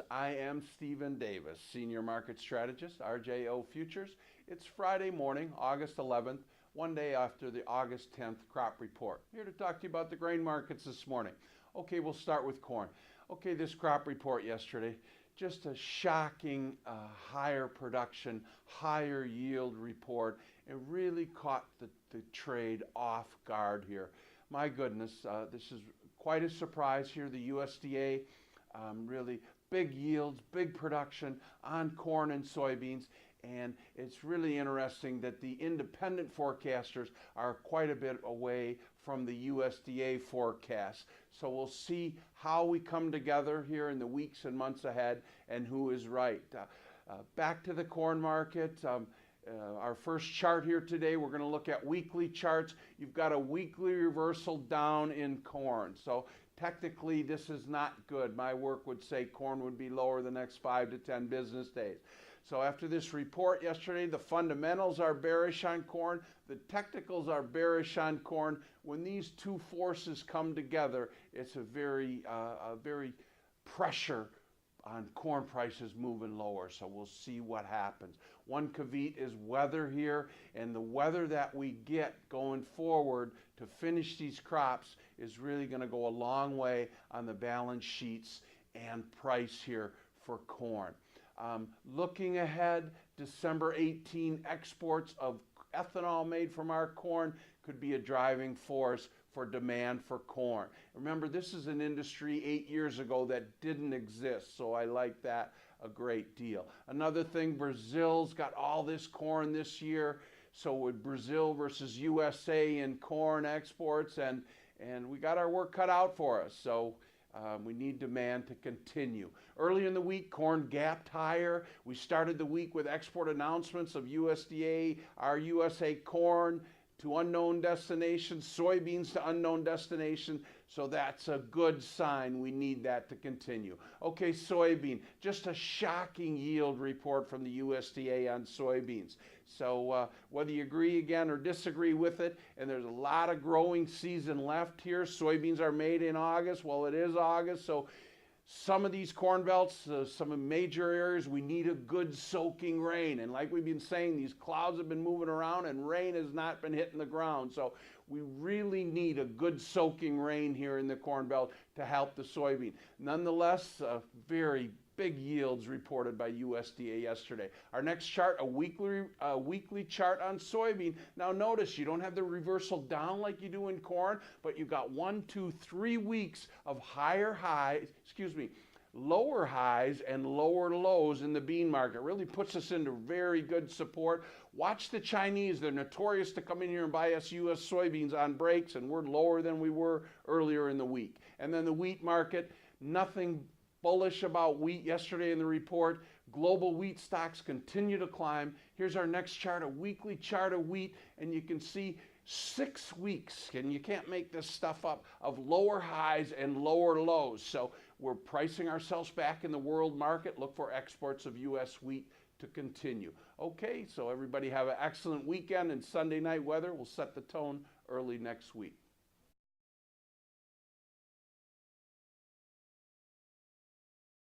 I am Stephen Davis, Senior Market Strategist, RJO Futures. It's Friday morning, August 11th, one day after the August 10th crop report. Here to talk to you about the grain markets this morning. Okay, we'll start with corn. Okay, this crop report yesterday, just a shocking higher production, higher yield report. It really caught the trade off guard here. My goodness, this is quite a surprise here. The USDA really big yields, big production on corn and soybeans, and it's really interesting that the independent forecasters are quite a bit away from the USDA forecast. So we'll see how we come together here in the weeks and months ahead and who is right. Back to the corn market. Our first chart here today, we're going to look at weekly charts. You've got a weekly reversal down in corn. So technically, this is not good. My work would say corn would be lower the next 5 to 10 business days. So after this report yesterday, the fundamentals are bearish on corn. The technicals are bearish on corn. When these two forces come together, it's a very pressure on corn prices moving lower, so we'll see what happens. One caveat is weather here, and the weather that we get going forward to finish these crops is really going to go a long way on the balance sheets and price here for corn. Looking ahead, December 18 exports of ethanol made from our corn could be a driving force for demand for corn. Remember, this is an industry 8 years ago that didn't exist, so I like that a great deal. Another thing, Brazil's got all this corn this year, so with Brazil versus USA in corn exports, and we got our work cut out for us. So we need demand to continue. Early in the week, corn gapped higher. We started the week with export announcements of USDA, our USA corn to unknown destinations, soybeans to unknown destination. So that's a good sign. We need that to continue. Okay, soybean, just a shocking yield report from the USDA on soybeans. So whether you agree again or disagree with it, and there's a lot of growing season left here. Soybeans are made in August. Well, it is August, so some of these corn belts, some major areas, we need a good soaking rain. And like we've been saying, these clouds have been moving around and rain has not been hitting the ground. So we really need a good soaking rain here in the corn belt to help the soybean. Nonetheless, very big yields reported by USDA yesterday. Our next chart, a weekly chart on soybean. Now notice you don't have the reversal down like you do in corn, but you got 1, 2, 3 weeks of lower highs and lower lows in the bean market. Really puts us into very good support. Watch the Chinese. They're notorious to come in here and buy us U.S. soybeans on breaks, and we're lower than we were earlier in the week. And then the wheat market, nothing bullish about wheat yesterday in the report. Global wheat stocks continue to climb. Here's our next chart, a weekly chart of wheat, and you can see 6 weeks, and you can't make this stuff up, of lower highs and lower lows. So we're pricing ourselves back in the world market. Look for exports of U.S. wheat to continue. Okay, so everybody have an excellent weekend, and Sunday night weather will set the tone early next week.